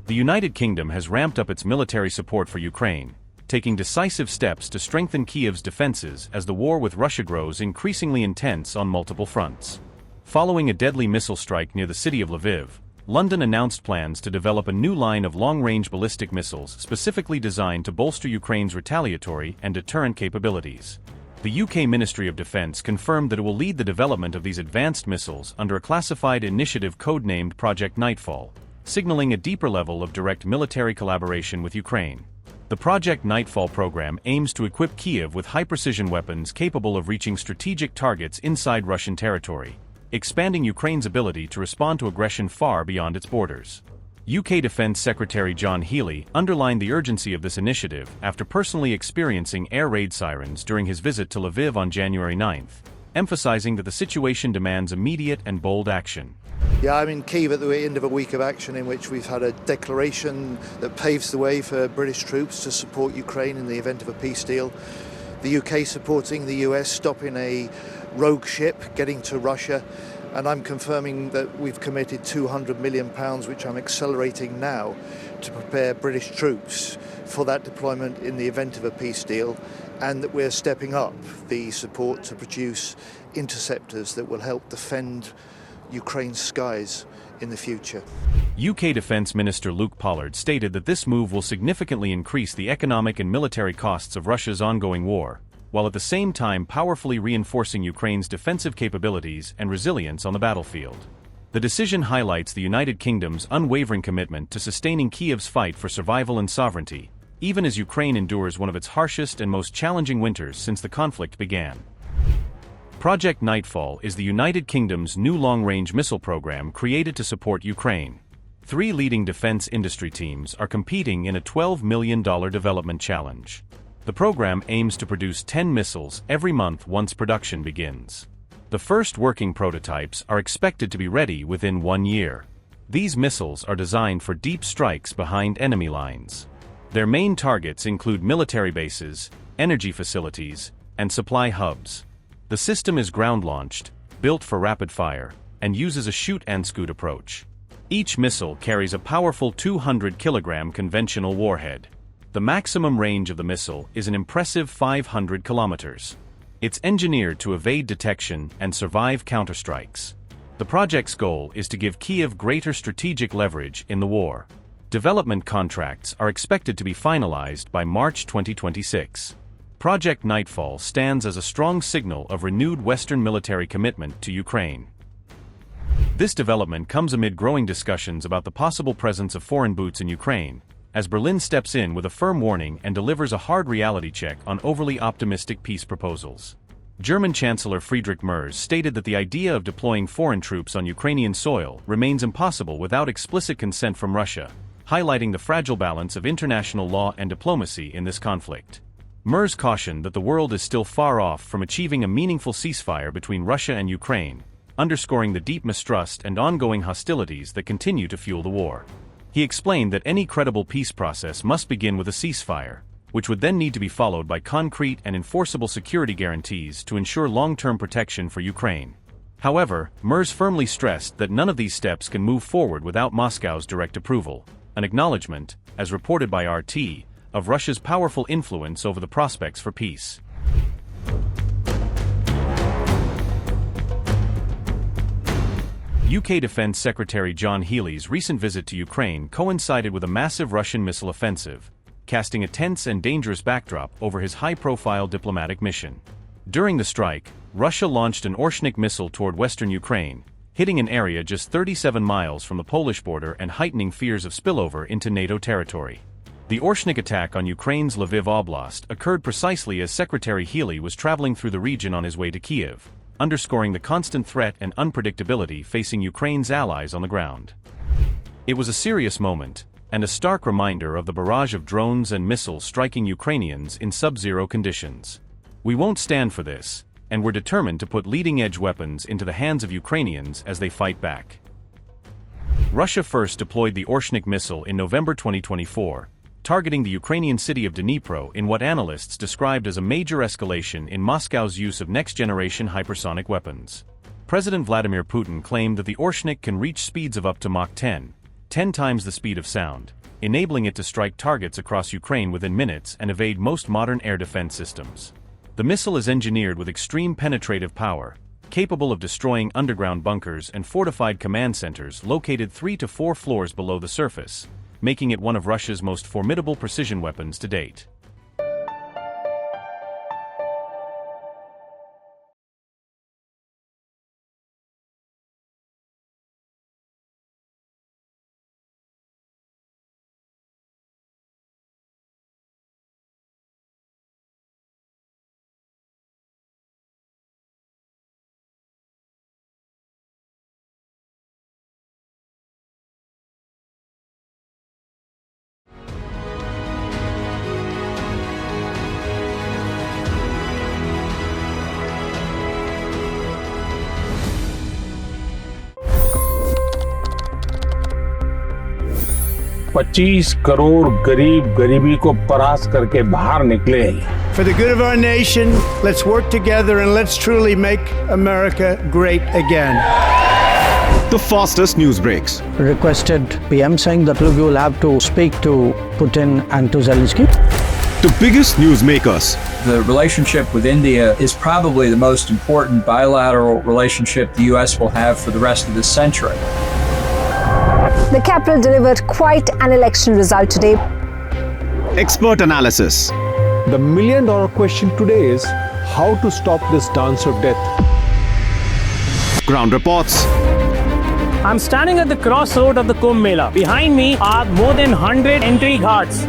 The United Kingdom has ramped up its military support for Ukraine, taking decisive steps to strengthen Kyiv's defenses as the war with Russia grows increasingly intense on multiple fronts. Following a deadly missile strike near the city of Lviv, London announced plans to develop a new line of long-range ballistic missiles specifically designed to bolster Ukraine's retaliatory and deterrent capabilities. The UK Ministry of Defence confirmed that it will lead the development of these advanced missiles under a classified initiative codenamed Project Nightfall, signaling a deeper level of direct military collaboration with Ukraine. The Project Nightfall program aims to equip Kyiv with high-precision weapons capable of reaching strategic targets inside Russian territory, expanding Ukraine's ability to respond to aggression far beyond its borders. UK Defence Secretary John Healey underlined the urgency of this initiative after personally experiencing air raid sirens during his visit to Lviv on January 9, emphasizing that the situation demands immediate and bold action. Yeah, I'm in Kyiv at the end of a week of action in which we've had a declaration that paves the way for British troops to support Ukraine in the event of a peace deal. The UK supporting the US stopping a rogue ship getting to Russia, and I'm confirming that we've committed £200 million, which I'm accelerating now, to prepare British troops for that deployment in the event of a peace deal, and that we're stepping up the support to produce interceptors that will help defend Ukraine's skies in the future. UK Defence Minister Luke Pollard stated that this move will significantly increase the economic and military costs of Russia's ongoing war, while at the same time powerfully reinforcing Ukraine's defensive capabilities and resilience on the battlefield. The decision highlights the United Kingdom's unwavering commitment to sustaining Kyiv's fight for survival and sovereignty, even as Ukraine endures one of its harshest and most challenging winters since the conflict began. Project Nightfall is the United Kingdom's new long-range missile program created to support Ukraine. 3 leading defense industry teams are competing in a $12 million development challenge. The program aims to produce 10 missiles every month once production begins. The first working prototypes are expected to be ready within 1 year. These missiles are designed for deep strikes behind enemy lines. Their main targets include military bases, energy facilities, and supply hubs. The system is ground-launched, built for rapid fire, and uses a shoot-and-scoot approach. Each missile carries a powerful 200-kilogram conventional warhead. The maximum range of the missile is an impressive 500 kilometers. It's engineered to evade detection and survive counterstrikes. The project's goal is to give Kyiv greater strategic leverage in the war. Development contracts are expected to be finalized by March 2026. Project Nightfall stands as a strong signal of renewed Western military commitment to Ukraine. This development comes amid growing discussions about the possible presence of foreign boots in Ukraine, as Berlin steps in with a firm warning and delivers a hard reality check on overly optimistic peace proposals. German Chancellor Friedrich Merz stated that the idea of deploying foreign troops on Ukrainian soil remains impossible without explicit consent from Russia, highlighting the fragile balance of international law and diplomacy in this conflict. Merz cautioned that the world is still far off from achieving a meaningful ceasefire between Russia and Ukraine, underscoring the deep mistrust and ongoing hostilities that continue to fuel the war. He explained that any credible peace process must begin with a ceasefire, which would then need to be followed by concrete and enforceable security guarantees to ensure long-term protection for Ukraine. However, Merz firmly stressed that none of these steps can move forward without Moscow's direct approval, an acknowledgement, as reported by RT, of Russia's powerful influence over the prospects for peace. UK Defence Secretary John Healey's recent visit to Ukraine coincided with a massive Russian missile offensive, casting a tense and dangerous backdrop over his high-profile diplomatic mission. During the strike, Russia launched an Orshnik missile toward western Ukraine, hitting an area just 37 miles from the Polish border and heightening fears of spillover into NATO territory. The Orshnik attack on Ukraine's Lviv Oblast occurred precisely as Secretary Healey was traveling through the region on his way to Kyiv, underscoring the constant threat and unpredictability facing Ukraine's allies on the ground. It was a serious moment, and a stark reminder of the barrage of drones and missiles striking Ukrainians in sub-zero conditions. We won't stand for this, and we're determined to put leading-edge weapons into the hands of Ukrainians as they fight back. Russia first deployed the Orshnik missile in November 2024, targeting the Ukrainian city of Dnipro in what analysts described as a major escalation in Moscow's use of next-generation hypersonic weapons. President Vladimir Putin claimed that the Orshnik can reach speeds of up to Mach 10, 10 times the speed of sound, enabling it to strike targets across Ukraine within minutes and evade most modern air defense systems. The missile is engineered with extreme penetrative power, capable of destroying underground bunkers and fortified command centers located 3 to 4 floors below the surface, making it one of Russia's most formidable precision weapons to date. $25 crore गरीब गरीबी को परास्त करके बाहर निकले। For the good of our nation, let's work together and let's truly make America great again. The fastest news breaks. Requested PM saying that look, you will have to speak to Putin and to Zelensky. The biggest newsmakers. The relationship with India is probably the most important bilateral relationship the US will have for the rest of this century. The capital delivered quite an election result today. Expert analysis. The million-dollar question today is how to stop this dance of death. Ground reports. I'm standing at the crossroad of the Kumbh Mela. Behind me are more than 100 entry guards.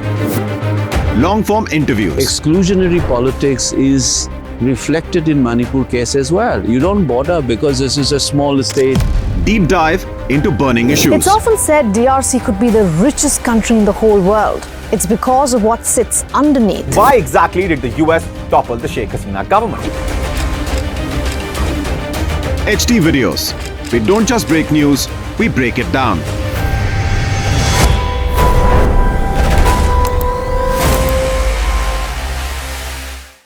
Long-form interviews. Exclusionary politics is reflected in Manipur case as well. You don't bother because this is a small state. Deep dive into burning issues. It's often said DRC could be the richest country in the whole world. It's because of what sits underneath. Why exactly did the US topple the Sheikh Hasina government? HT videos. We don't just break news, we break it down.